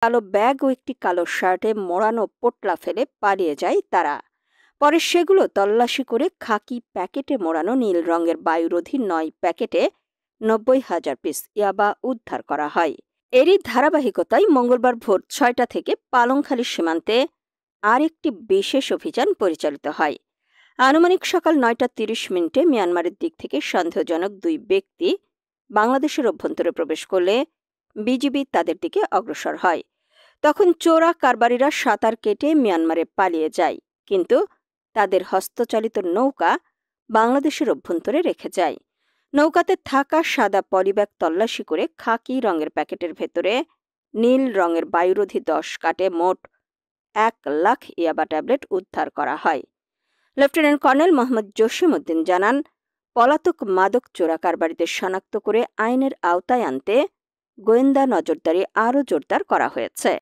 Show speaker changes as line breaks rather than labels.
কালো ব্যাগ ও একটি কালো শার্টে মোড়ানো পোটলা ফেলে পালিয়ে যায় তারা। পরে সেগুলো তল্লাশি করে খাকি প্যাকেটে মোড়ানো নীল রঙের বায়ুরোধী ৯ প্যাকেটে ৯০,০০০ পিস ইয়াবা উদ্ধার করা হয়। এরই ধারাবাহিকতায় মঙ্গলবার ভোর ৬টা থেকে পালংখালী সীমান্তে আরেকটি বিশেষ অভিযান পরিচালিত হয়। আনুমানিক সকাল ৯টা ৩০ মিনিটে মিয়ানমারের দিক থেকে সন্দেহজনক ২ ব্যক্তি বাংলাদেশের অভ্যন্তরে প্রবেশ করলে বিজিবি তাদের দিকে অগ্রসর হয়। তখন চোরা কারবারিরা সাঁতার কেটে মিয়ানমারে পালিয়ে যায়, কিন্তু তাদের হস্তচালিত নৌকা বাংলাদেশের অভ্যন্তরে রেখে যায়। নৌকাতে থাকা সাদা পলিব্যাগ তল্লাশি করে খাকি রঙের প্যাকেটের ভেতরে নীল রঙের বায়ুরোধী ১০ কাটে মোট ১,০০,০০০ ইয়াবা ট্যাবলেট উদ্ধার করা হয়। লেফটেন্যান্ট কর্নেল মোহাম্মদ জসিম উদ্দিন জানান, পলাতক মাদক চোরা কারবারিদের শনাক্ত করে আইনের আওতায় আনতে গোয়েন্দা নজরদারি আরও জোরদার করা হয়েছে।